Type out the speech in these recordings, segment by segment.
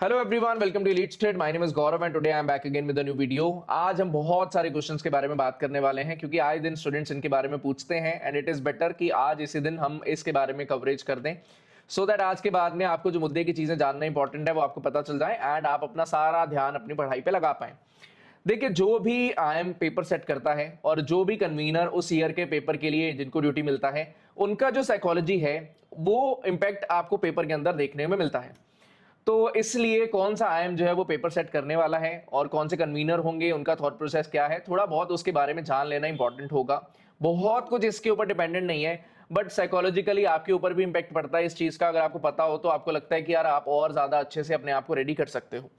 Hello everyone, welcome to elite state. My name is Gaurav and today I am back again with a new video. आज हम बहुत सारे questions के बारे में बात करने वाले हैं क्योंकि आए दिन स्टूडेंट्स इनके बारे में पूछते हैं एंड इट इज बेटर कि आज इसी दिन हम इसके बारे में कवरेज कर दें सो दैट आज के बाद में आपको जो मुद्दे की चीजें जानना इंपॉर्टेंट है वो आपको पता चल जाए एंड आप अपना सारा ध्यान अपनी पढ़ाई पे लगा पाएं। देखिए, जो भी आईएम पेपर सेट करता है और जो भी कन्वीनर उस ईयर के पेपर के लिए जिनको ड्यूटी मिलता है, उनका जो साइकोलॉजी है वो इम्पैक्ट आपको पेपर के अंदर देखने में मिलता है। तो इसलिए कौन सा आईएम जो है वो पेपर सेट करने वाला है और कौन से कन्वीनर होंगे, उनका थॉट प्रोसेस क्या है, थोड़ा बहुत उसके बारे में जान लेना इंपॉर्टेंट होगा। बहुत कुछ इसके ऊपर डिपेंडेंट नहीं है, बट साइकोलॉजिकली आपके ऊपर भी इंपैक्ट पड़ता है इस चीज का। अगर आपको पता हो तो आपको लगता है कि यार आप और ज्यादा अच्छे से अपने आप को रेडी कर सकते हो।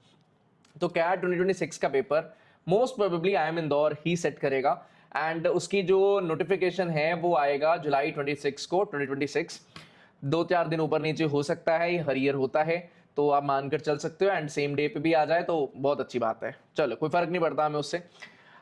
तो कैट 2026 का paper most probably IIM Indore ही सेट करेगा एंड उसकी जो नोटिफिकेशन है वो आएगा जुलाई 26 को 2026। 2-4 दिन ऊपर नीचे हो सकता है, ये हर ईयर होता है, तो आप मानकर चल सकते हो एंड सेम डे पे भी आ जाए तो बहुत अच्छी बात है। चलो, कोई फर्क नहीं पड़ता हमें उससे।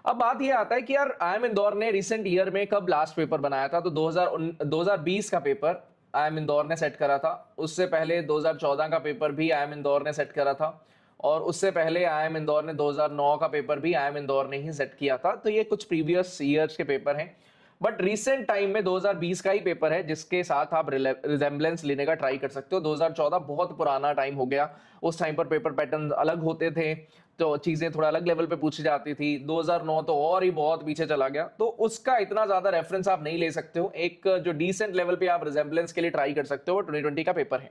अब बात ये आता है कि यार आईएम इंदौर ने रिसेंट ईयर में कब लास्ट पेपर बनाया था, तो 2020 का पेपर आईएम इंदौर ने सेट करा था। उससे पहले 2014 का पेपर भी आईएम इंदौर ने सेट करा था और उससे पहले आईएम इंदौर ने 2009 का पेपर भी आईएम इंदौर ने ही सेट किया था। तो ये कुछ प्रीवियस ईयर्स के पेपर हैं, बट रिसेंट टाइम में 2020 का ही पेपर है जिसके साथ आप रिजेम्बलेंस लेने का ट्राई कर सकते हो। 2014 बहुत पुराना टाइम हो गया, उस टाइम पर पेपर पैटर्न अलग होते थे, तो चीजें थोड़ा अलग लेवल पे पूछी जाती थी। 2009 तो और ही बहुत पीछे चला गया, तो उसका इतना ज्यादा रेफरेंस आप नहीं ले सकते हो। एक जो डिसेंट लेवल पे आप रिजेम्बलेंस के लिए ट्राई कर सकते हो, 2020 का पेपर है।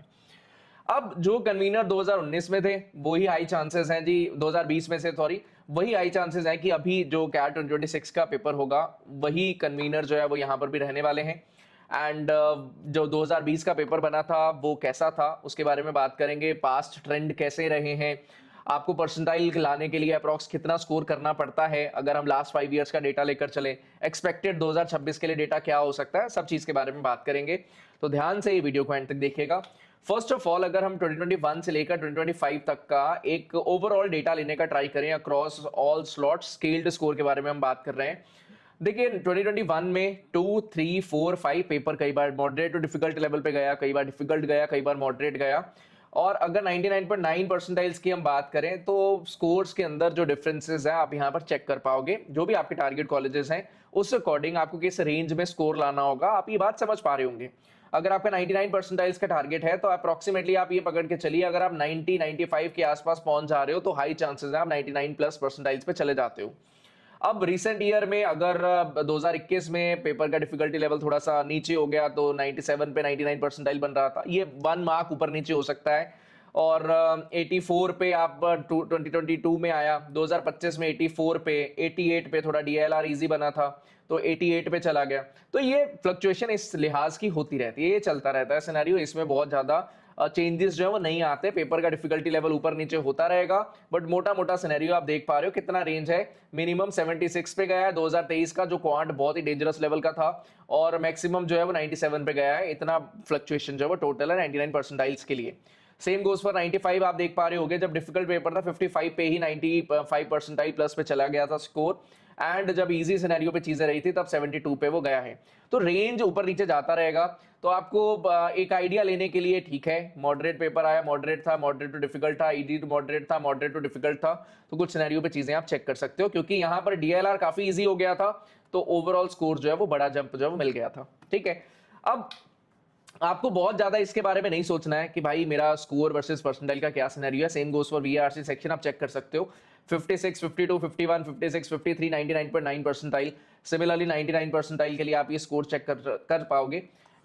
अब जो कन्वीनर 2019 में थे वही हाई चांसेस हैं जी, 2020 में से सॉरी, वही हाई चांसेस हैं कि अभी जो कैट 2026 का पेपर होगा वही कन्वीनर जो है वो यहाँ पर भी रहने वाले हैं। एंड जो 2020 का पेपर बना था वो कैसा था उसके बारे में बात करेंगे। पास्ट ट्रेंड कैसे रहे हैं, आपको परसेंटाइल लाने के लिए अप्रॉक्स कितना स्कोर करना पड़ता है अगर हम लास्ट 5 इयर्स का डेटा लेकर चले, एक्सपेक्टेड 2026 के लिए डेटा क्या हो सकता है, सब चीज के बारे में बात करेंगे। तो ध्यान से ये वीडियो को एंड तक देखिएगा। फर्स्ट ऑफ ऑल, अगर हम 2021 से लेकर 2025 तक का एक ओवरऑल डेटा लेने का ट्राई करें across all slots, scaled score के बारे में हम बात कर रहे हैं। देखिए, 2021 में 2, 3, 4, 5 पेपर कई बार मॉडरेट टू डिफिकल्ट लेवल पे गया, कई बार डिफिकल्ट गया, कई बार मॉडरेट गया। और अगर 99.9 परसेंटाइल्स की हम बात करें तो स्कोर्स के अंदर जो डिफरेंसेस है आप यहाँ पर चेक कर पाओगे। जो भी आपके टारगेट कॉलेजेस हैं उस अकॉर्डिंग आपको किस रेंज में स्कोर लाना होगा, आप ये बात समझ पा रहे होंगे। अगर आपका 99 परसेंटाइल्स का टारगेट है तो अप्रोक्सीमेटली आप ये पकड़ के चलिए, अगर आप 90-95 के आसपास पहुंच जा रहे हो तो हाई चांसेस है आप 99 प्लस परसेंटाइल्स पे चले जाते हो। अब रिसेंट ईयर में अगर 2021 में पेपर का डिफिकल्टी लेवल थोड़ा सा नीचे हो गया तो 97 पे 99 परसेंटाइल बन रहा था, ये 1 मार्क ऊपर नीचे हो सकता है। और 84 पे आप 2022 में आया, 2025 में 84 पे, 88 पे थोड़ा डीएलआर इजी बना था तो 88 पे चला गया। तो ये फ्लक्चुएशन इस लिहाज की होती रहती है, ये चलता रहता है सिनेरियो, इसमें बहुत ज्यादा चेंजेस जो है वो नहीं आते। पेपर का डिफिकल्टी लेवल ऊपर नीचे होता रहेगा, बट मोटा मोटा सिनेरियो आप देख पा रहे हो कितना रेंज है। मिनिमम 76 पे गया है 2023 का, जो क्वांट बहुत ही डेंजरस लेवल का था, और मैक्सिमम जो है वो 97 पे गया है। इतना फ्लक्चुएशन जो है वो टोटल है 99 परसेंटाइल्स के लिए। सेम गोज फॉर 95, आप देख पा रहे होगे जब डिफिकल्ट पेपर था 55 पे ही 95 परसेंटाइल प्लस पे चला गया था स्कोर, एंड जब इजी सिनेरियो पे चीजें रही थी तब 72 पे वो गया है। तो रेंज ऊपर नीचे जाता रहेगा। तो आपको एक आइडिया लेने के लिए ठीक है, मॉडरेट पेपर आया, मॉडरेट था, मॉडरेट टू डिफिकल्ट था, ईडी टू मॉडरेट था, मॉडरेट टू डिफिकल्ट था, तो कुछ सिनेरियो पे चीजें आप चेक कर सकते हो क्योंकि यहाँ पर डीएलआर काफी इजी हो गया था, तो ओवरऑल स्कोर जो है वो बड़ा जंप जो है वो मिल गया था। ठीक है, अब आपको बहुत ज्यादा इसके बारे में नहीं सोचना है कि भाई मेरा स्कोर वर्सेस परसेंटाइल का क्या सिनेरियो है। Same goes for VRC section, आप चेक कर सकते हो 56, 52, 51, 56, 53, 99.9 परसेंटाइल। सिमिलरली 99 परसेंटाइल के लिए आप ये स्कोर चेक कर पाओगे।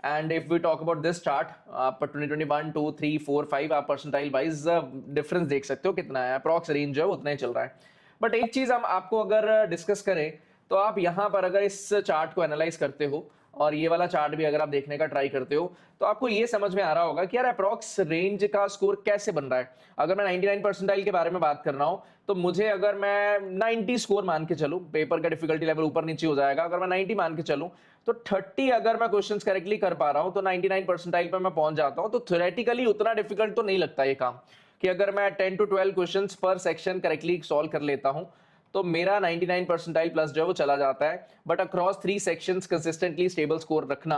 And if we talk about this chart, आप 2021, 2, 3, 4, 5 आप परसेंटाइल वाइज डिफरेंस देख सकते हो कितना है, अप्रॉक्स रेंज जो है उतना ही चल रहा है। बट एक चीज हम आपको अगर डिस्कस करें तो आप यहाँ पर अगर इस चार्ट को एनालाइज करते हो और ये वाला चार्ट भी अगर आप देखने का ट्राई करते हो तो आपको ये समझ में आ रहा होगा कि यार अप्रॉक्स रेंज का स्कोर कैसे बन रहा है। अगर मैं 99 परसेंटाइल के बारे में बात कर रहा हूं तो मुझे, अगर मैं 90 स्कोर मान के चलूं, पेपर का डिफिकल्टी लेवल ऊपर नीचे हो जाएगा, अगर मैं 90 मान के चलूं तो 30 अगर मैं क्वेश्चंस करेक्टली कर पा रहा हूं तो 99 परसेंटाइल पर मैं पहुंच जाता हूं। तो थ्योरेटिकली उतना डिफिकल्ट तो नहीं लगता ये काम कि अगर मैं 10 to 12 क्वेश्चंस पर सेक्शन करेक्टली सॉल्व कर लेता हूं तो मेरा 99 परसेंटाइल प्लस जो है वो चला जाता है। But across 3 sections consistently stable score रखना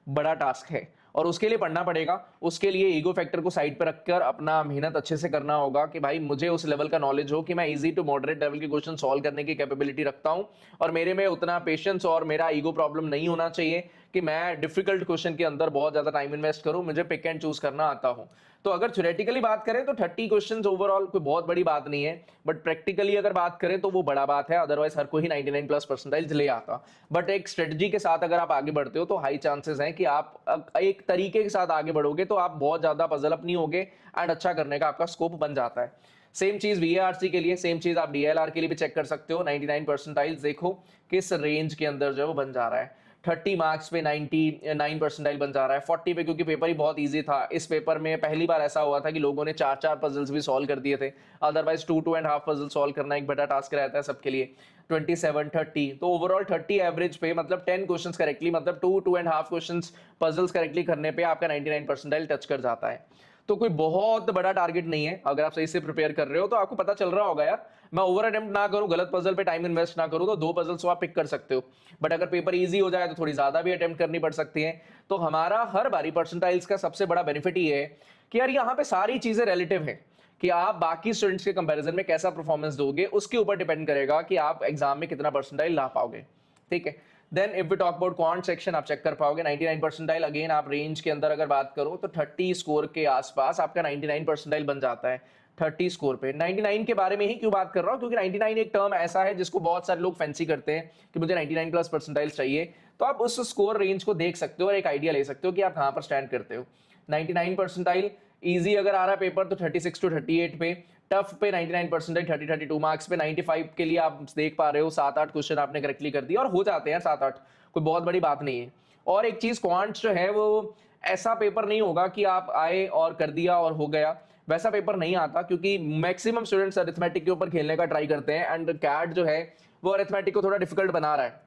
बड़ा टास्क है। और उसके लिए पढ़ना पड़ेगा। उसके लिए ईगो फैक्टर को साइड पे रखकर अपना मेहनत अच्छे से करना होगा कि भाई मुझे उस लेवल का नॉलेज हो कि मैं इजी टू मॉडरेट लेवल के क्वेश्चन सॉल्व करने की कैपेबिलिटी रखता हूं, और मेरे में उतना पेशेंस और मेरा ईगो प्रॉब्लम नहीं होना चाहिए कि मैं डिफिकल्ट क्वेश्चन के अंदर बहुत ज्यादा टाइम इन्वेस्ट करूं, मुझे पिक एंड चूज करना आता हो। तो अगर थ्योरेटिकली बात करें तो 30 क्वेश्चंस ओवरऑल कोई बहुत बड़ी बात नहीं है, बट प्रैक्टिकली अगर बात करें तो वो बड़ा बात है, अदरवाइज हर कोई 99 प्लस परसेंटाइल ले आता। बट एक स्ट्रेटजी के साथ अगर आप आगे बढ़ते हो तो हाई चांसेस हैं कि आप एक तरीके के साथ आगे बढ़ोगे तो आप बहुत ज्यादा पजल अप नहीं होगे एंड अच्छा करने का आपका स्कोप बन जाता है। सेम चीज वीएआरसी के लिए, सेम चीज आप डीएलआर के लिए भी चेक कर सकते हो। 99 परसेंटाइल देखो किस रेंज के अंदर जो है वो बन जा रहा है। 30 मार्क्स पे 99 परसेंटाइल बन जा रहा है। 40 पे क्योंकि पेपर ही बहुत इजी था, इस पेपर में पहली बार ऐसा हुआ था कि लोगों ने 4-4 पजल्स भी सॉल्व कर दिए थे, अदरवाइज 2-2.5 पजल सॉल्व करना एक बड़ा टास्क रहता है सबके लिए। 27, 30, तो ओवरऑल 30 एवरेज पे मतलब 10 क्वेश्चंस करेक्टली, मतलब 2-2.5 क्वेश्चंस पजल्स करेक्टली करने पे आपका 99 परसेंटाइल टच कर जाता है। तो कोई बहुत बड़ा टारगेट नहीं है, अगर आप सही से प्रिपेयर कर रहे हो तो आपको पता चल रहा होगा यार मैं ओवर अटेम्प्ट ना करूं, गलत पजल पे टाइम इन्वेस्ट ना करूं, तो 2 पजल्स आप पिक कर सकते हो। बट अगर पेपर इजी हो जाए तो थोड़ी ज्यादा भी अटेम्प्ट करनी पड़ सकती है। तो हमारा हर बारी परसेंटाइल्स का सबसे बड़ा बेनिफिट ये है कि यार यहाँ पे सारी चीजें रिलेटिव है कि आप बाकी स्टूडेंट्स के कंपैरिजन में कैसा परफॉर्मेंस दोगे, उसके ऊपर डिपेंड करेगा कि आप एग्जाम में कितना परसेंटाइल ला पाओगे। ठीक है, then if we talk about quant section, आप चेक कर पाओगे 99 परसेंटाइल। अगेन आप रेंज के अंदर अगर बात करो तो 30 स्कोर के आसपास आपका 99 परसेंटाइल बन जाता है। 30 स्कोर पे 99 के बारे में ही क्यों बात कर रहा हूं, क्योंकि 99 एक टर्म ऐसा है जिसको बहुत सारे लोग फैंसी करते हैं कि मुझे 99 प्लस परसेंटाइल चाहिए। तो आप उस स्कोर रेंज को देख सकते हो और एक आइडिया ले सकते हो कि आप कहां पर स्टैंड करते हो। 99 परसेंटाइल इजी अगर आ रहा है पेपर तो 36 टू 38 पे, टफ पे 99 परसेंटाइल 30-32 मार्क्स पे। 95 के लिए आप देख पा रहे हो 7-8 क्वेश्चन आपने करेक्टली कर दिया, और हो जाते हैं 7-8, कोई बहुत बड़ी बात नहीं है। और एक चीज क्वांट्स जो है वो ऐसा पेपर नहीं होगा कि आप आए और कर दिया और हो गया, वैसा पेपर नहीं आता, क्योंकि मैक्सिमम स्टूडेंट्स अरिथमेटिक के ऊपर खेलने का ट्राई करते हैं एंड कैट जो है वो अरिथमेटिक को थोड़ा डिफिकल्ट बना रहा है।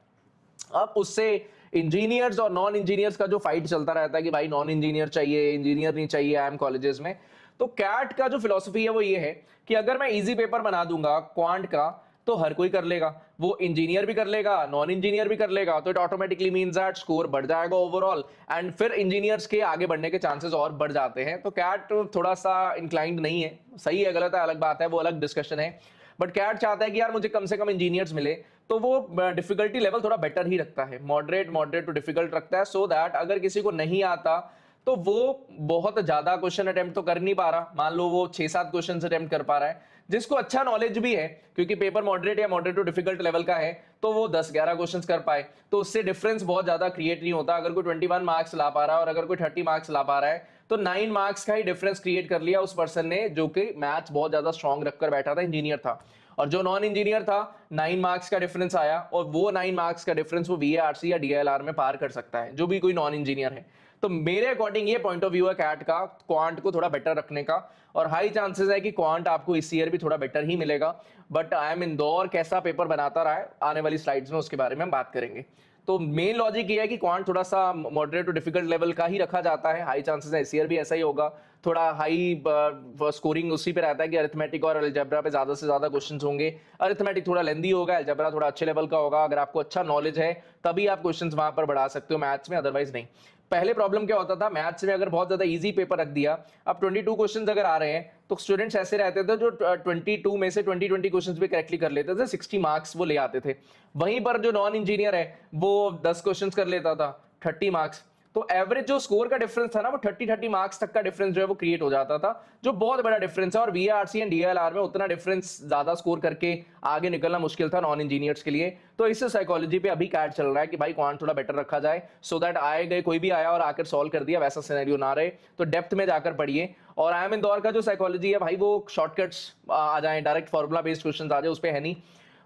अब उससे इंजीनियर्स और नॉन इंजीनियर्स का जो फाइट चलता रहता है कि भाई नॉन इंजीनियर चाहिए, इंजीनियर नहीं चाहिए आईएम कॉलेजेस में। तो कैट का जो फिलॉसफी है वो ये है कि अगर मैं इजी पेपर बना दूंगा क्वांट का तो हर कोई कर लेगा, वो इंजीनियर भी कर लेगा, नॉन इंजीनियर भी कर लेगा, तो it automatically means that score बढ़ जाएगा ओवरऑल, एंड फिर इंजीनियर्स के आगे बढ़ने के चांसेस और बढ़ जाते हैं। तो कैट थोड़ा सा इंक्लाइंड नहीं है, सही है गलत है अलग बात है, वो अलग डिस्कशन है। बट कैट चाहता है कि यार मुझे कम से कम इंजीनियर्स मिले, तो वो डिफिकल्टी लेवल थोड़ा बेटर ही रखता है, मॉडरेट टू डिफिकल्ट रखता है, सो दैट अगर किसी को नहीं आता तो वो बहुत ज्यादा क्वेश्चन अटेम्प्ट तो कर नहीं पा रहा, मान लो वो 6-7 क्वेश्चन अटेम्प्ट कर पा रहा है, जिसको अच्छा नॉलेज भी है क्योंकि पेपर मॉडरेट या मॉडरेट टू डिफिकल्ट लेवल का है, तो वो 10-11 क्वेश्चंस कर पाए, तो उससे डिफरेंस बहुत ज्यादा क्रिएट नहीं होता। अगर कोई 21 मार्क्स ला पा रहा है और अगर कोई 30 मार्क्स ला पा रहा है तो 9 मार्क्स का ही डिफरेंस क्रिएट कर लिया उस पर्सन ने जो कि मैथ्स बहुत ज्यादा स्ट्रॉन्ग रखकर बैठा था, इंजीनियर था। और जो नॉन इंजीनियर था 9 मार्क्स का डिफरेंस आया, और वो 9 मार्क्स का डिफरेंस वो वीएआरसी या डीएलआर में पार कर सकता है जो भी कोई नॉन इंजीनियर है। तो मेरे अकॉर्डिंग ये पॉइंट ऑफ व्यू है कैट का, क्वांट को थोड़ा बेटर रखने का, और हाई चांसेस है कि क्वांट आपको इस ईयर भी थोड़ा बेटर ही मिलेगा। बट आईएम इंदौर कैसा पेपर बनाता रहा है आने वाली स्लाइड्स में उसके बारे में हम बात करेंगे। तो मेन लॉजिक ये है कि क्वांट थोड़ा सा मॉडरेट टू डिफिकल्ट लेवल का ही रखा जाता है, हाई चांसेस है इस ईयर भी ऐसा ही होगा। थोड़ा हाई स्कोरिंग उसी पे रहता है कि अरिथमेटिक और अलजेब्रा पे ज्यादा से ज्यादा क्वेश्चंस होंगे। अरिथमेटिक थोड़ा लेंदी होगा, अलजेब्रा थोड़ा अच्छे लेवल का होगा। अगर आपको अच्छा नॉलेज है तभी आप क्वेश्चंस वहां पर बढ़ा सकते हो मैथ्स में, अदरवाइज नहीं। पहले प्रॉब्लम क्या होता था मैथ्स में, अगर बहुत ज्यादा इजी पेपर रख दिया, अब 22 क्वेश्चंस अगर आ रहे हैं तो स्टूडेंट्स ऐसे रहते थे जो 22 में से 20 क्वेश्चंस भी करेक्टली कर लेते थे, 60 मार्क्स वो ले आते थे। वहीं पर जो नॉन इंजीनियर है वो 10 क्वेश्चंस कर लेता था, 30 मार्क्स। तो एवरेज जो स्कोर का डिफरेंस था ना वो 30 मार्क्स तक का डिफरेंस जो है वो क्रिएट हो जाता था, जो बहुत बड़ा डिफरेंस है। और वीआरसी एंड डीएलआर में उतना डिफरेंस ज्यादा स्कोर करके आगे निकलना मुश्किल था नॉन इंजीनियर्स के लिए। तो इस साइकोलॉजी पे अभी कैट चल रहा है कि भाई क्वांट थोड़ा बेटर रखा जाए, सो दैट आए गए कोई भी आया और आकर सॉल्व कर दिया वैसा सिनेरियो ना रहे। तो डेप्थ में जाकर पढ़िए। और आईएम इंदौर का जो साइकोलॉजी है भाई वो शॉर्टकट्स आ जाए, डायरेक्ट फॉर्मुला बेस्ड क्वेश्चन आ जाए, उस पर है नहीं।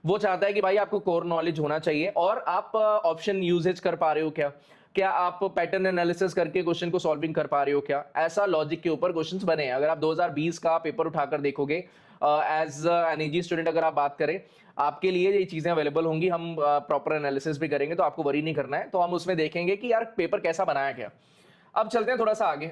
वो चाहता है कि भाई आपको कोर नॉलेज होना चाहिए और आप ऑप्शन यूजेज कर पा रहे हो क्या आप पैटर्न एनालिसिस करके क्वेश्चन को सॉल्विंग कर पा रहे हो क्या, ऐसा लॉजिक के ऊपर क्वेश्चंस बने हैं। अगर आप 2020 का पेपर उठाकर देखोगे एज एन एजी स्टूडेंट अगर आप बात करें, आपके लिए ये चीजें अवेलेबल होंगी, हम प्रॉपर एनालिसिस भी करेंगे, तो आपको वरी नहीं करना है। तो हम उसमें देखेंगे कि यार पेपर कैसा बनाया गया। अब चलते हैं थोड़ा सा आगे।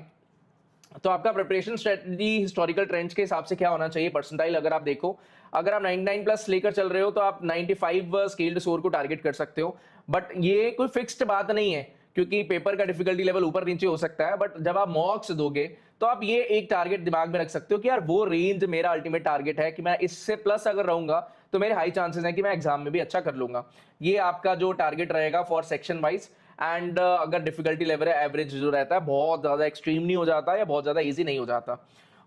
तो आपका प्रिपरेशन स्ट्रेटजी हिस्टोरिकल ट्रेंड्स के हिसाब से क्या होना चाहिए, परसेंटाइल अगर आप देखो, अगर आप 99 प्लस लेकर चल रहे हो तो आप 95 स्केल्ड स्कोर को टारगेट कर सकते हो। बट ये कोई फिक्स्ड बात नहीं है क्योंकि पेपर का डिफिकल्टी लेवल ऊपर नीचे हो सकता है, बट जब आप मॉक्स दोगे तो आप ये एक टारगेट दिमाग में रख सकते हो कि यार वो रेंज मेरा अल्टीमेट टारगेट है कि मैं इससे प्लस अगर रहूंगा तो मेरे हाई चांसेस हैं कि मैं एग्जाम में भी अच्छा कर लूंगा। ये आपका जो टारगेट रहेगा फॉर सेक्शन वाइज। एंड अगर डिफिकल्टी लेवल है एवरेज जो रहता है, बहुत ज़्यादा एक्सट्रीम नहीं हो जाता या बहुत ज़्यादा ईजी नहीं हो जाता।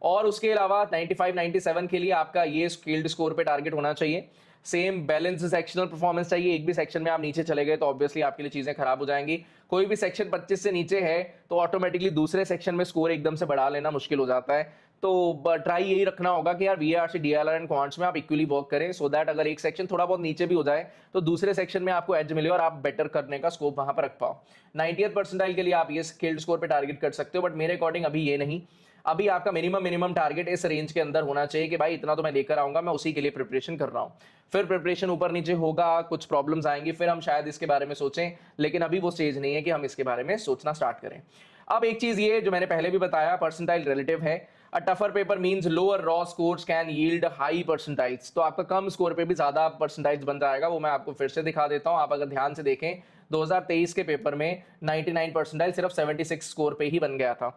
और उसके अलावा 95 97 के लिए आपका ये स्केल्ड स्कोर पे टारगेट होना चाहिए। सेम बैलेंस सेक्शनल परफॉर्मेंस चाहिए। एक भी सेक्शन में आप नीचे चले गए तो ऑब्वियसली आपके लिए चीज़ें खराब हो जाएंगी। कोई भी सेक्शन 25 से नीचे है तो ऑटोमेटिकली दूसरे सेक्शन में स्कोर एकदम से बढ़ा लेना मुश्किल हो जाता है। तो ट्राई यही रखना होगा कि यार वीआरसी डीएलआर एंड क्वांट्स में आप इक्वली वर्क करें, सो दैट अगर एक सेक्शन थोड़ा बहुत नीचे भी हो जाए तो दूसरे सेक्शन में आपको एज मिले और आप बेटर करने का स्कोप वहां पर रख पाओ। 90th परसेंटाइल के लिए आप ये स्किल्ड स्कोर पे टारगेट कर सकते हो, बट मेरे अकॉर्डिंग अभी ये नहीं। अभी आपका मिनिमम टारगेट इस रेंज के अंदर होना चाहिए कि भाई इतना तो मैं लेकर आऊंगा, मैं उसी के लिए प्रिपरेशन कर रहा हूँ। फिर प्रिपरेशन ऊपर नीचे होगा, कुछ प्रॉब्लम्स आएंगी, फिर हम शायद इसके बारे में सोचें, लेकिन अभी वो स्टेज नहीं है कि हम इसके बारे में सोचना स्टार्ट करें। अब एक चीज ये जो मैंने पहले भी बताया, परसेंटाइल रिलेटिव है। A tougher paper means lower raw scores can yield high percentiles. तो आपका कम स्कोर पे भी ज्यादा परसेंटाइल्स बन जाएगा। वो मैं आपको फिर से दिखा देता हूं। आप अगर ध्यान से देखें 2023 के पेपर में 99 परसेंटाइल सिर्फ 76 स्कोर पे ही बन गया था।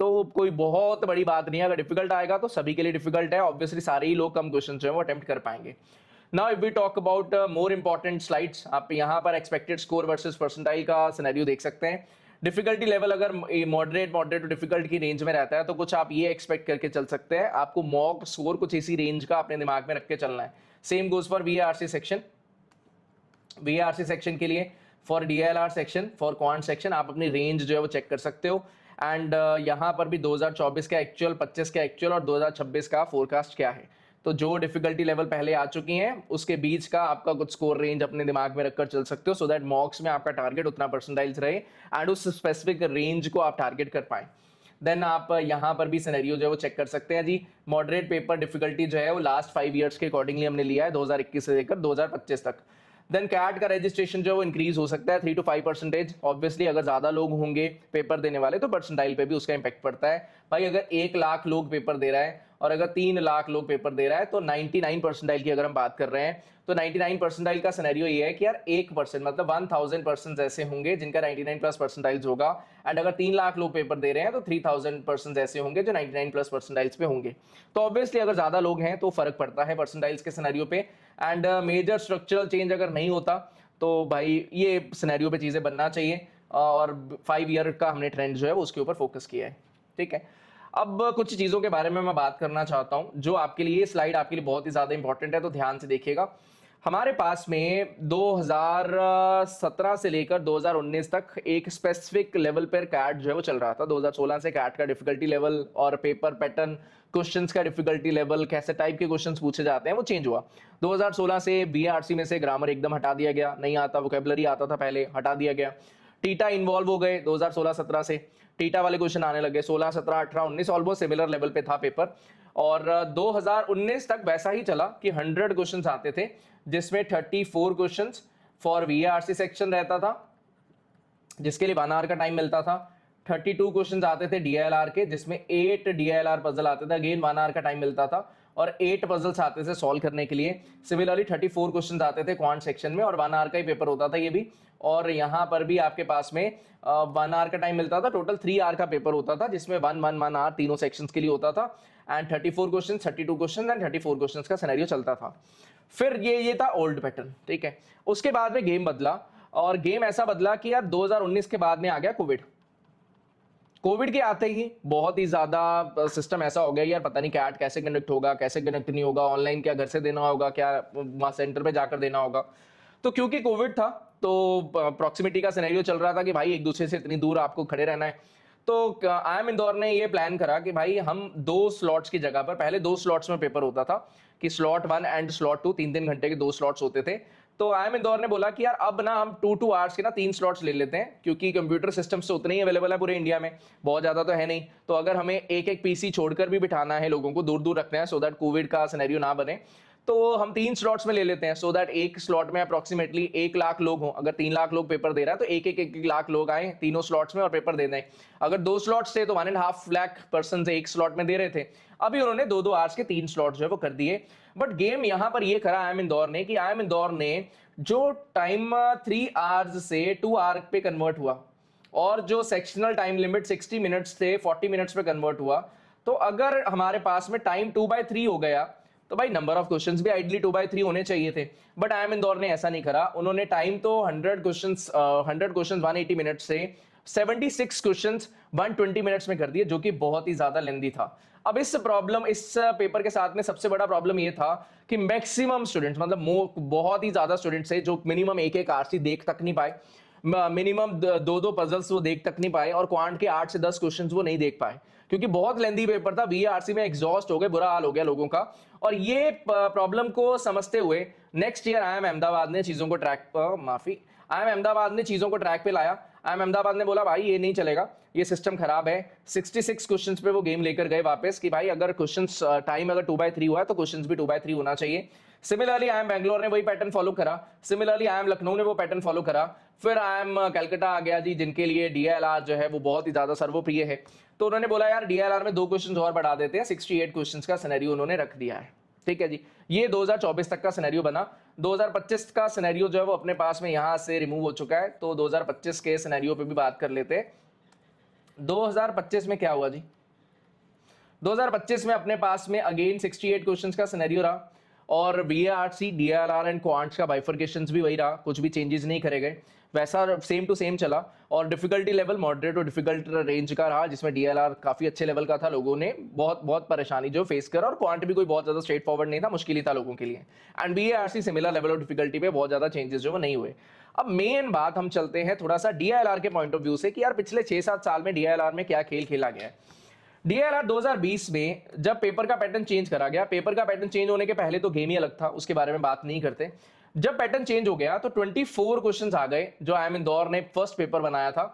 तो कोई बहुत बड़ी बात नहीं है। अगर डिफिकल्ट आएगा तो सभी के लिए डिफिकल्ट है, ऑब्वियसली सारे ही लोग कम क्वेश्चन जो है वो अटेम्प्ट कर पाएंगे। Now if we talk about more important slides, आप यहाँ पर एक्सपेक्टेड स्कोर वर्सेस परसेंटाइल का सिनेरियो देख सकते हैं। डिफिकल्टी लेवल अगर मॉडरेट टू डिफिकल्ट की रेंज में रहता है तो कुछ आप ये एक्सपेक्ट करके चल सकते हैं। आपको मॉक स्कोर कुछ इसी रेंज का अपने दिमाग में रख के चलना है। Same goes for VRC section. VRC section के लिए for DLR section, for quant section आप अपनी रेंज जो है वो चेक कर सकते हो। एंड यहाँ पर भी 2024 का एक्चुअल, 25 का एक्चुअल और 2026 का फोरकास्ट क्या है। तो जो डिफिकल्टी लेवल पहले आ चुकी हैं उसके बीच का आपका कुछ स्कोर रेंज अपने दिमाग में रखकर चल सकते हो, सो दैट मॉक्स में आपका टारगेट उतना परसेंटाइल्स रहे एंड उस स्पेसिफिक रेंज को आप टारगेट कर पाए। देन आप यहाँ पर भी सिनेरियो जो है वो चेक कर सकते हैं जी। मॉडरेट पेपर डिफिकल्टी जो है वो लास्ट 5 ईयर्स के अकॉर्डिंगली हमने लिया है, 2021 से लेकर 2025 तक। देन कैट का रजिस्ट्रेशन जो है वो इंक्रीज हो सकता है 3 to 5%। ऑब्वियसली अगर ज्यादा लोग होंगे पेपर देने वाले तो परसेंटाइल पे भी उसका इंपैक्ट पड़ता है। भाई अगर 1 लाख लोग पेपर दे रहा है और अगर 3 लाख लोग पेपर दे रहा है तो 99 परसेंटाइल की अगर हम बात कर रहे हैं तो 99 परसेंटाइल का सिनेरियो ये है कि यार 1% मतलब 1000 पर्सन ऐसे होंगे जिनका 99 प्लस परसेंटाइल्स होगा। एंड अगर 3 लाख लोग पेपर दे रहे हैं तो 3000 पर्सन ऐसे होंगे जो 99 प्लस परसेंटाइल्स पे होंगे। तो ऑब्वियसली अगर ज्यादा लोग हैं तो फर्क पड़ता है परसेंटाइल्स के सिनेरियो पे। एंड मेजर स्ट्रक्चरल चेंज अगर नहीं होता तो भाई ये सिनेरियो पे चीजें बनना चाहिए। और 5 ईयर का हमने ट्रेंड जो है वो उसके ऊपर फोकस किया है। ठीक है, अब कुछ चीजों के बारे में मैं बात करना चाहता हूं जो आपके लिए, ये स्लाइड आपके लिए बहुत ही ज्यादा इंपॉर्टेंट है, तो ध्यान से देखिएगा। हमारे पास में 2017 से लेकर 2019 तक एक स्पेसिफिक लेवल पर कैट जो है वो चल रहा था। 2016 से कैट का डिफिकल्टी लेवल और पेपर पैटर्न, क्वेश्चंस का डिफिकल्टी लेवल, कैसे टाइप के क्वेश्चंस पूछे जाते हैं वो चेंज हुआ। 2016 से बीआरसी में से ग्रामर एकदम हटा दिया गया, नहीं आता, वोकेबलरी आता था पहले, हटा दिया गया। टीटा इन्वॉल्व हो गए 2016-17 से, टीटा वाले क्वेश्चन आने लगे। 16, 17, 18, 19 ऑलमोस्ट सिमिलर लेवल पे था पेपर। और 2019 तक वैसा ही चला कि 100 क्वेश्चंस आते थे जिसमें 34 क्वेश्चंस फॉर वीआरसी सेक्शन रहता था जिसके लिए 1 आवर का टाइम मिलता था। 32 क्वेश्चंस आते थे डीएलआर के जिसमें 8 डीएलआर पजल आते थे, अगेन 1 आवर का टाइम मिलता था और 8 पजल्स आते थे सॉल्व करने के लिए। सिमिलरली 34 क्वेश्चंस आते थे क्वांट सेक्शन में और 1 आवर का ही पेपर होता था ये भी। और यहाँ पर भी आपके पास में 1 आवर का टाइम मिलता था, टोटल 3 आवर का पेपर होता था जिसमें 1 आवर तीनों सेक्शंस के लिए होता था। And 34 question, 32 question and 34 questions का सिनेरियो चलता था। फिर ये था ओल्ड पैटर्न। ठीक है, उसके बाद में गेम बदला और गेम ऐसा बदला कि यार 2019 के बाद में आ गया कोविड। कोविड के आते ही बहुत ही ज्यादा सिस्टम ऐसा हो गया यार, पता नहीं कैट कैसे कनेक्ट होगा, कैसे कनेक्ट नहीं होगा, ऑनलाइन क्या घर से देना होगा, क्या वहां सेंटर पे जाकर देना होगा। तो क्योंकि कोविड था तो प्रॉक्सिमिटी का सिनेरियो चल रहा था कि भाई एक दूसरे से इतनी दूर आपको खड़े रहना है। तो आईएम इंदौर ने ये प्लान करा कि भाई हम 2 स्लॉट्स की जगह पर, पहले 2 स्लॉट्स में पेपर होता था कि स्लॉट 1 एंड स्लॉट 2, 3-3 घंटे के 2 स्लॉट्स होते थे। तो आईएम इंदौर ने बोला कि यार अब ना हम 2-2 आवर्स के ना 3 स्लॉट्स ले लेते हैं, क्योंकि कंप्यूटर सिस्टम्स तो उतने ही अवेलेबल है पूरे इंडिया में, बहुत ज्यादा तो है नहीं। तो अगर हमें एक पीसी छोड़कर भी बिठाना है, लोगों को दूर दूर रखना है सो दैट कोविड का सिनेरियो ना बने, तो हम 3 स्लॉट्स में ले लेते हैं सो दैट एक स्लॉट में अप्रोक्सीमेटली 1 लाख लोग हों। अगर 3 लाख लोग पेपर दे रहा है तो एक लाख लोग आए तीनों स्लॉट्स में और पेपर दे दें। अगर 2 स्लॉट्स थे तो 1.5 लाख पर्सन एक स्लॉट में दे रहे थे। अभी उन्होंने 2-2 आवर्स के 3 स्लॉट जो है वो कर दिए। बट गेम यहां पर ये करा आईएम इंदौर ने कि जो टाइम 3 आवर्स से 2 आवर पे कन्वर्ट हुआ। और जो सेक्शनल टाइम लिमिट 60 मिनट्स थे 40 मिनट्स पे कन्वर्ट हुआ। तो अगर हमारे पास में टाइम 2/3 हो गया तो भाई नंबर ऑफ क्वेश्चंस भी आइडली 2/3 होने चाहिए थे, बट IIM इंदौर ने ऐसा नहीं करा। उन्होंने टाइम तो 100 क्वेश्चंस 180 मिनट्स से 76 क्वेश्चंस 120 मिनट्स में कर दिए, जो कि बहुत ही ज्यादा लेंदी था। अब इस पेपर के साथ में सबसे बड़ा प्रॉब्लम ये था कि मैक्सिमम स्टूडेंट्स, मतलब बहुत ही ज्यादा स्टूडेंट्स है जो मिनिमम एक आरसी देख तक नहीं पाए, मिनिमम दो पजल्स वो देख तक नहीं पाए, और क्वांट के 8 से 10 क्वेश्चंस वो नहीं देख पाए, क्योंकि बहुत लेंदी पेपर था। VARC में एग्जॉस्ट हो गए, बुरा हाल हो गया लोगों का। और ये प्रॉब्लम को समझते हुए नेक्स्ट ईयर IIM अहमदाबाद ने चीजों को IIM अहमदाबाद ने चीजों को ट्रैक पे लाया। IIM अहमदाबाद ने बोला भाई ये नहीं चलेगा, ये सिस्टम खराब है। 66 क्वेश्चंस पे वो गेम लेकर गए वापस कि भाई अगर क्वेश्चंस टाइम अगर 2/3 हुआ है तो क्वेश्चंस भी 2/3 होना चाहिए। सिमिलरली IIM बैंगलोर ने वही पैटर्न फॉलो करा, सिमिलरली IIM लखनऊ ने वो पैटर्न फॉलो करा। फिर IIM कलकत्ता आ गया जी, जिनके लिए DLR जो है वो बहुत ही ज्यादा सर्वप्रिय है। तो उन्होंने बोला यार DLR में 2 क्वेश्चन और बढ़ा देते हैं, 68 क्वेश्चन का सिनेरियो उन्होंने रख दिया है। ठीक है जी, ये 2024 तक का सिनेरियो बना। 2025 का सिनेरियो जो है वो अपने पास में यहां से रिमूव हो चुका है, तो 2025 के सिनेरियो पे भी बात कर लेते हैं। 2025 में क्या हुआ जी? 2025 में अपने पास में अगेन 68 क्वेश्चंस का सिनेरियो रहा, और VARC, DLR एंड क्वांट्स का बाइफर्केशंस भी वही रहा, कुछ भी चेंजेस नहीं करे गए, वैसा सेम टू सेम चला। और डिफिकल्टी लेवल मॉडरेट और डिफिकल्ट रेंज का रहा, जिसमें DLR काफी अच्छे लेवल का था, लोगों ने बहुत परेशानी जो फेस करा, और क्वांट भी कोई बहुत ज्यादा स्ट्रेट फॉरवर्ड नहीं था, मुश्किल ही था लोगों के लिए। And VARC similar level of difficulty पे बहुत ज्यादा चेंजेस जो वो नहीं हुए। अब मेन बात हम चलते हैं थोड़ा सा DLR के पॉइंट ऑफ व्यू से कि यार पिछले 6-7 साल में DLR में क्या खेल खेला गया है। DLR 2020 में जब पेपर का पैटर्न चेंज करा गया, पेपर का पैटर्न चेंज होने के पहले तो गेम ही अलग था, उसके बारे में बात नहीं करते। जब पैटर्न चेंज हो गया तो 24 क्वेश्चंस आ गए, जो IIM इंदौर ने फर्स्ट पेपर बनाया था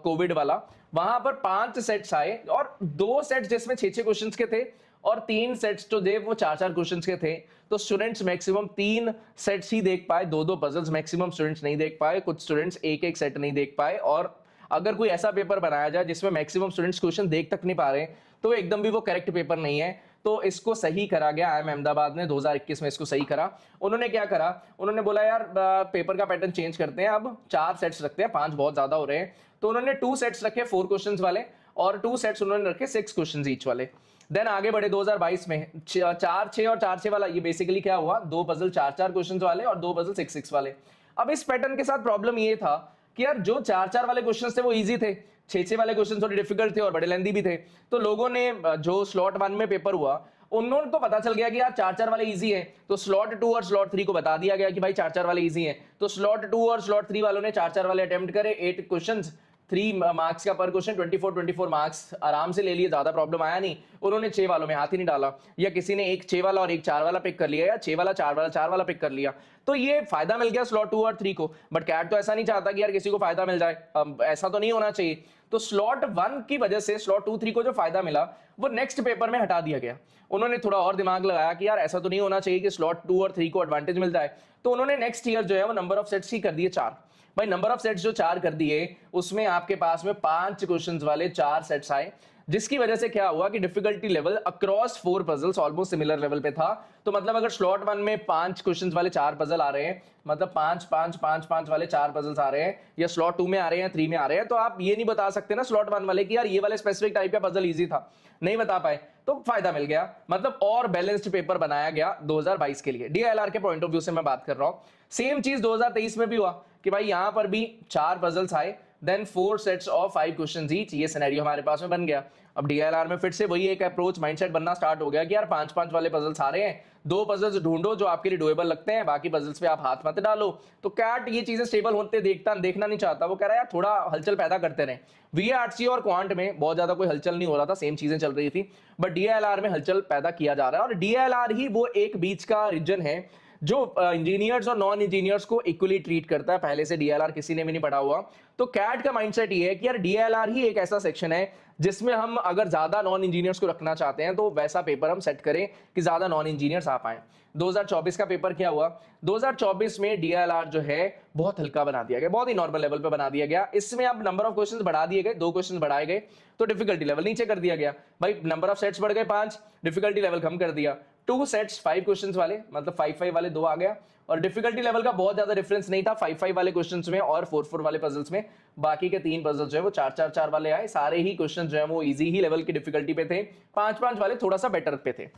कोविड वाला। वहां पर 5 सेट्स आए, और 2 सेट्स जिसमें 6-6 क्वेश्चंस के थे, और 3 सेट्स जो थे वो 4-4 क्वेश्चंस के थे। तो स्टूडेंट्स मैक्सिमम 3 सेट्स ही देख पाए, 2-2 पजल्स मैक्सिमम स्टूडेंट्स नहीं देख पाए, कुछ स्टूडेंट्स एक सेट नहीं देख पाए। और अगर कोई ऐसा पेपर बनाया जाए जिसमें मैक्सिमम स्टूडेंट्स क्वेश्चन देख तक नहीं पा रहे, तो एकदम भी वो करेक्ट पेपर नहीं है। तो इसको सही करा गया, IIM अहमदाबाद ने 2021 में इसको सही करा। उन्होंने क्या करा, उन्होंने बोला यार पेपर का पैटर्न चेंज करते हैं, अब 4 सेट्स रखते हैं, 5 बहुत ज्यादा हो रहे हैं। तो उन्होंने 2 सेट्स रखे 4 क्वेश्चन वाले, और 2 सेट्स उन्होंने रखे 6 क्वेश्चन ईच वाले। देन आगे बढ़े 2022 में 4-6 और 4-6 वाला। ये बेसिकली क्या हुआ, 2 पजल 4-4 क्वेश्चन वाले और 2 पजल 6-6 वाले। अब इस पैटर्न के साथ प्रॉब्लम ये था कि यार जो 4-4 वाले क्वेश्चंस थे वो इजी थे, 6-6 वाले क्वेश्चन थोड़े डिफिकल्ट थे और बड़े लेंदी भी थे। तो लोगों ने जो स्लॉट 1 में पेपर हुआ, उन्होंने तो पता चल गया कि यार 4-4 वाले इजी है, तो स्लॉट 2 और स्लॉट 3 को बता दिया गया कि भाई 4-4 वाले इजी है। तो स्लॉट 2 और स्लॉट 3 वालों ने 4-4 वाले अटेम्प्ट करे, 8 क्वेश्चंस, 3 मार्क्स का पर क्वेश्चन, 24 मार्क्स आराम से ले लिए, ज्यादा प्रॉब्लम आया नहीं। उन्होंने 6 वालों में हाथ ही नहीं डाला, या किसी ने एक 6 वाला और एक 4 वाला पिक कर लिया, या 6 वाला 4 वाला पिक कर लिया। तो ये फायदा मिल गया स्लॉट 2 और 3 को। बट कैट तो ऐसा नहीं चाहता कि यार किसी को फायदा मिल जाए, ऐसा तो नहीं होना चाहिए। तो स्लॉट 1 की वजह से स्लॉट 2-3 को जो फायदा मिला वो नेक्स्ट पेपर में हटा दिया गया। उन्होंने थोड़ा और दिमाग लगाया कि यार ऐसा तो नहीं होना चाहिए कि स्लॉट 2 और 3 को एडवांटेज मिल जाए। तो उन्होंने नेक्स्ट ईयर जो है वो नंबर ऑफ सेट्स ही कर दिए 4। भाई नंबर ऑफ सेट्स जो 4 कर दिए, उसमें आपके पास में 5 क्वेश्चंस वाले 4 सेट्स आए, जिसकी वजह से क्या हुआ कि difficulty level across 4 puzzles almost similar level पे था। तो मतलब अगर स्लॉट 1 में 5 क्वेश्चंस वाले 4 पजल आ रहे हैं, मतलब 5-5-5-5 वाले 4 पजल्स आ रहे हैं, या स्लॉट 2 में आ रहे हैं, 3 में आ रहे हैं, तो आप ये नहीं बता सकते ना स्लॉट 1 वाले कि यार ये वाले स्पेसिफिक टाइप का पजल इजी था, नहीं बता पाए, तो फायदा मिल गया। मतलब और बैलेंस्ड पेपर बनाया गया 2022 के लिए। DLR के पॉइंट ऑफ व्यू से मैं बात कर रहा हूं। सेम चीज 2023 में भी हुआ कि भाई यहां पर भी 4 पजल्स आए, then 4 sets of 5 questions each. ये सिनेरियो हमारे पास में बन गया। अब DLR में फिर से वही एक अप्रोच माइंडसेट बनना स्टार्ट हो गया कि यार 5-5 वाले पजल्स आ रहे हैं, 2 पजल्स ढूंढो जो आपके लिए डुएबल लगते हैं, बाकी पजल्स पे आप हाथ मत डालो। तो कैट ये चीजें स्टेबल होते देखना नहीं चाहता, वो कह रहा है यार थोड़ा हलचल पैदा करते रहे। VARC और क्वांट में बहुत ज्यादा कोई हलचल नहीं हो रहा था, सेम चीजें चल रही थी, बट DLR में हलचल पैदा किया जा रहा है। और DLR ही वो एक बीच का रीजन है जो इंजीनियर्स और नॉन इंजीनियर्स को इक्वली ट्रीट करता है। पहले से DLR किसी ने भी नहीं पढ़ा हुआ, तो कैट का माइंडसेट ये है कि यार DLR ही एक ऐसा सेक्शन है जिसमें हम अगर ज्यादा नॉन इंजीनियर्स को रखना चाहते हैं तो वैसा पेपर हम सेट करें कि ज्यादा नॉन इंजीनियर्स आ पाए। 2024 का पेपर क्या हुआ, 2024 में DLR जो है बहुत हल्का बना दिया गया, बहुत ही नॉर्मल लेवल पे बना दिया गया। इसमें अब नंबर ऑफ क्वेश्चंस बढ़ा दिए गए, 2 क्वेश्चन बढ़ाए गए, तो डिफिकल्टी लेवल नीचे कर दिया गया। भाई नंबर ऑफ सेट्स बढ़ गए 5, डिफिकल्टी लेवल कम कर दिया। 2 सेट्स 5 क्वेश्चंस वाले, मतलब 5-5 वाले 2 आ गया, और डिफिकल्टी लेवल का बहुत ज्यादा डिफरेंस नहीं था 5-5 वाले क्वेश्चंस में और 4-4 वाले पजल्स में। बाकी के 3 पजल्स जो है वो 4-4-4 वाले आए, सारे ही क्वेश्चन जो है वो इजी ही लेवल की डिफिकल्टी पे थे, 5-5 वाले थोड़ा सा बेटर पे थे।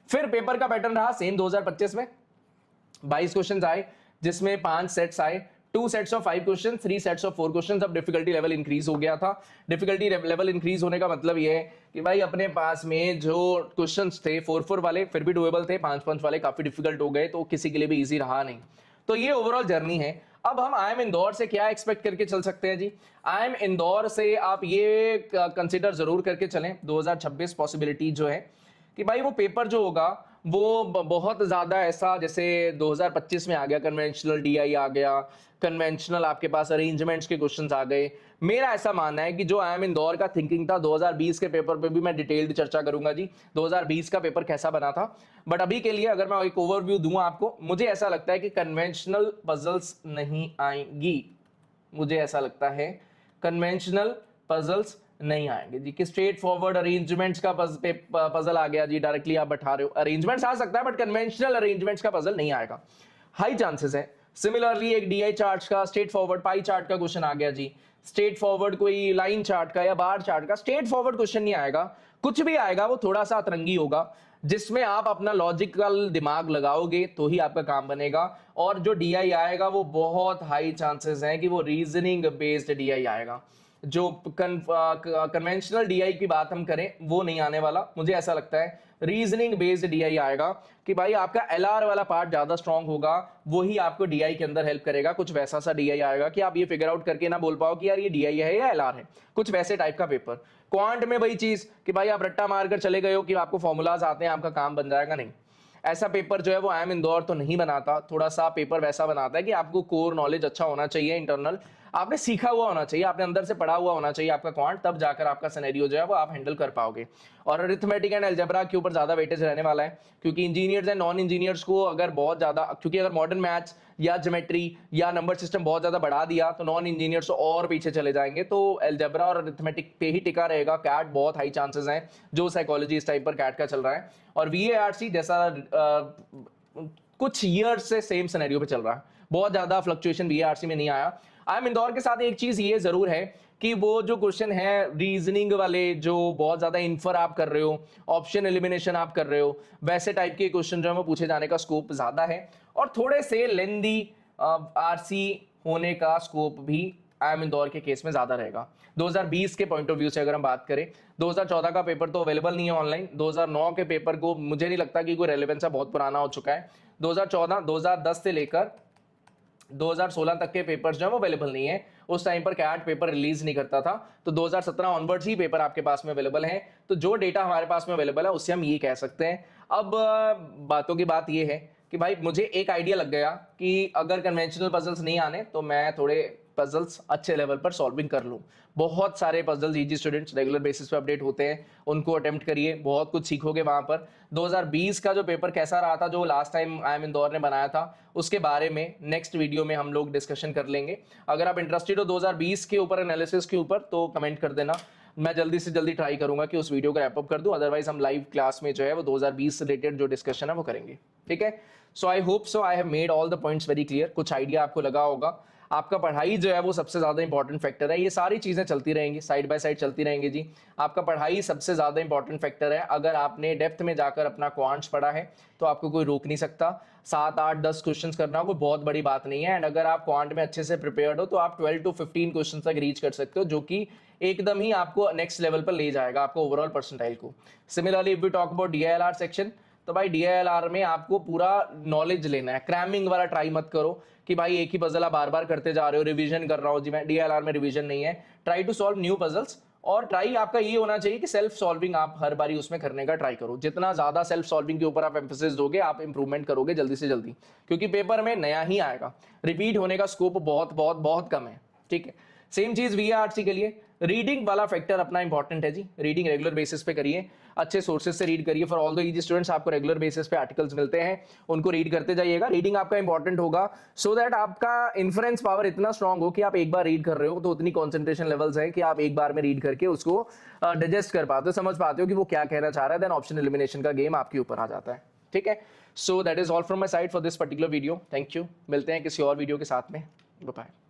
फिर पेपर का पैटर्न रहा सेम 2025 में, 22 क्वेश्चन आए जिसमें 5 सेट्स आए, 2 sets of 5 question, 3 sets of 4 question. अब डिफिकल्टी लेवल इंक्रीज हो गया था। डिफिकल्टी लेवल इंक्रीज होने का मतलब ये है कि भाई अपने पास में जो क्वेश्चंस थे 4-4 वाले फिर भी डुएबल थे, 5-5 वाले काफी डिफिकल्ट हो गए, तो किसी के लिए भी इजी रहा नहीं। तो ये ओवरऑल जर्नी है। अब हम IIM इंदौर से क्या एक्सपेक्ट करके चल सकते हैं जी? IIM इंदौर से आप ये कंसिडर जरूर करके चलें 2026 पॉसिबिलिटी जो है कि भाई वो पेपर जो होगा वो बहुत ज़्यादा ऐसा जैसे 2025 में आ गया, कन्वेंशनल DI आ गया, कन्वेंशनल आपके पास अरेंजमेंट्स के क्वेश्चंस आ गए। मेरा ऐसा मानना है कि जो IIM इंदौर का थिंकिंग था 2020 के पेपर पे भी मैं डिटेल्ड चर्चा करूंगा जी, 2020 का पेपर कैसा बना था। बट अभी के लिए अगर मैं एक ओवरव्यू दूं आपको, मुझे ऐसा लगता है कि कन्वेंशनल पजल्स नहीं आएंगी। मुझे ऐसा लगता है कन्वेंशनल पजल्स नहीं आएंगे जी, कि स्ट्रेट फॉरवर्ड अरेंजमेंट्स का पजल आ गया जी, डायरेक्टली आप बैठा रहे हो, अरेंजमेंट्स आ सकता है बट कन्वेंशनल अरेंजमेंट्स का पजल नहीं आएगा, हाई चांसेस है। सिमिलरली एक DI चार्ट का स्ट्रेट फॉरवर्ड पाई चार्ट का क्वेश्चन आ गया जी, स्ट्रेट फॉरवर्ड कोई लाइन चार्ट का या बार चार्ट का स्ट्रेट फॉरवर्ड क्वेश्चन नहीं आएगा। कुछ भी आएगा वो थोड़ा सा अतरंगी होगा, जिसमें आप अपना लॉजिकल दिमाग लगाओगे तो ही आपका काम बनेगा। और जो DI आएगा वो बहुत हाई चांसेस हैं कि वो रीजनिंग बेस्ड DI आएगा। जो कन्वेंशनल DI की बात हम करें वो नहीं आने वाला, मुझे ऐसा लगता है रीजनिंग बेस्ड DI आएगा कि भाई आपका LR वाला पार्ट ज्यादा स्ट्रांग होगा, वही आपको DI के अंदर हेल्प करेगा। कुछ वैसा सा DI आएगा कि आप ये फिगर आउट करके ना बोल पाओ कि यार ये DI है या LR है, कुछ वैसे टाइप का पेपर। क्वांट में वही चीज कि भाई आप रट्टा मारकर चले गए हो कि आपको फॉर्मूलाज आते हैं, आपका काम बन जाएगा, नहीं। ऐसा पेपर जो है वो IIM इंदौर तो नहीं बनाता। थोड़ा सा पेपर वैसा बनाता है कि आपको कोर नॉलेज अच्छा होना चाहिए, इंटरनल आपने सीखा हुआ होना चाहिए, आपने अंदर से पढ़ा हुआ होना चाहिए आपका क्वांट, तब जाकर आपका सिनेरियो जो है वो आप हैंडल कर पाओगे। और अरिथमेटिक एंड अलजेब्रा के ऊपर ज्यादा वेटेज रहने वाला है, क्योंकि इंजीनियर्स एंड नॉन इंजीनियर्स को अगर बहुत ज्यादा, क्योंकि अगर मॉडर्न मैथ्स या ज्योमेट्री या नंबर सिस्टम बहुत ज्यादा बढ़ा दिया तो नॉन इंजीनियर्स और पीछे चले जाएंगे, तो अलजेब्रा और अरिथमेटिक पे ही टिका रहेगा। कैट बहुत हाई चांसेस हैं, जो साइकोलॉजी इस टाइप पर कैट का चल रहा है। और VARC जैसा कुछ ईयर्स से सेम सिनेरियो पे चल रहा है, बहुत ज्यादा फ्लक्चुएशन VARC में नहीं आया। IIM इंदौर के साथ एक चीज ये जरूर है कि वो जो क्वेश्चन है रीजनिंग वाले, जो बहुत ज्यादा इन्फर आप कर रहे हो, ऑप्शन एलिमिनेशन आप कर रहे हो, वैसे टाइप के क्वेश्चन जो है वो पूछे जाने का स्कोप ज्यादा है। और थोड़े से लेंदी RC होने का स्कोप भी IIM इंदौर के केस में ज्यादा रहेगा। 2020 के पॉइंट ऑफ व्यू से अगर हम बात करें, 2014 का पेपर तो अवेलेबल नहीं है ऑनलाइन, 2009 के पेपर को मुझे नहीं लगता कि कोई रेलेवेंस है, बहुत पुराना हो चुका है। 2014 2010 से लेकर 2016 तक के पेपर्स जो है वो अवेलेबल नहीं है, उस टाइम पर कैट पेपर रिलीज नहीं करता था, तो 2017 ऑनवर्ड्स ही पेपर आपके पास में अवेलेबल है। तो जो डेटा हमारे पास में अवेलेबल है उससे हम ये कह सकते हैं। अब बातों की बात ये है कि भाई मुझे एक आइडिया लग गया कि अगर कन्वेंशनल पजल्स नहीं आने तो मैं थोड़े पजल्स अच्छे लेवल पर सॉल्विंग कर लूँ। बहुत सारे puzzles EG students regular basis पे अपडेट होते हैं, उनको अटेम्प्ट करिए, बहुत कुछ सीखोगे वहां पर। 2020 का जो पेपर कैसा रहा था, जो लास्ट टाइम IIM इंदौर ने बनाया था, उसके बारे में नेक्स्ट वीडियो में हम लोग डिस्कशन कर लेंगे। अगर आप इंटरेस्टेड हो 2020 के ऊपर एनालिसिस के ऊपर तो कमेंट कर देना, मैं जल्दी से जल्दी ट्राई करूंगा कि उस वीडियो को रैप अप कर दूं। अदरवाइज हम लाइव क्लास में जो है वो 2020 से रिलेटेड जो डिस्कशन है वो करेंगे, ठीक है। So I hope so I have made all the points very clear. कुछ आइडिया आपको लगा होगा। आपका पढ़ाई जो है वो सबसे ज्यादा इंपॉर्टेंट फैक्टर है, ये सारी चीजें चलती रहेंगी, साइड बाय साइड चलती रहेंगी जी। आपका पढ़ाई सबसे ज्यादा इंपॉर्टेंट फैक्टर है। अगर आपने डेप्थ में जाकर अपना क्वांट्स पढ़ा है तो आपको कोई रोक नहीं सकता। 7, 8, 10 क्वेश्चन करना कोई बहुत बड़ी बात नहीं है। एंड अगर आप क्वांट में अच्छे से प्रिपेयर्ड हो तो आप 12 to 15 क्वेश्चन तक रीच कर सकते हो, जो कि एकदम ही आपको नेक्स्ट लेवल पर ले जाएगा, आपको ओवरऑल परसेंटाइल को। Similarly if we talk about DILR section, तो भाई DILR में आपको पूरा नॉलेज लेना है, क्रैमिंग वाला ट्राई मत करो कि भाई एक ही पजल आप बार बार करते जा रहे हो, रिवीजन कर रहा हूं जी मैं। DILR में रिवीजन नहीं है, try to solve new puzzles. और ट्राई आपका ये होना चाहिए कि सेल्फ सॉल्विंग आप हर बारी उसमें करने का ट्राई करो। जितना ज्यादा सेल्फ सॉल्विंग के ऊपर आप एम्फेसिस दोगे, आप इंप्रूवमेंट करोगे जल्दी से जल्दी, क्योंकि पेपर में नया ही आएगा, रिपीट होने का स्कोप बहुत बहुत बहुत कम है, ठीक है। सेम चीज VARC के लिए, रीडिंग वाला फैक्टर अपना इंपॉर्टेंट है जी। रीडिंग रेगुलर बेसिस पे करिए, अच्छे सोर्सेज से रीड करिए। For all the EG students आपको रेगुलर बेसिस पे आर्टिकल्स मिलते हैं, उनको रीड करते जाइएगा। रीडिंग आपका इंपॉर्टेंट होगा सो दैट आपका इन्फ्रेंस पावर इतना स्ट्रांग हो कि आप एक बार रीड कर रहे हो तो उतनी कॉन्सेंट्रेशन लेवल्स है कि आप एक बार में रीड करके उसको डाइजेस्ट कर पाते हो, समझ पाते हो कि वो क्या कहना चाह रहा है। देन ऑप्शन एलिमिनेशन का गेम आपके ऊपर आ जाता है, ठीक है, so that is all from my side for this particular video. Thank you, मिलते हैं किसी और वीडियो के साथ में। बाय।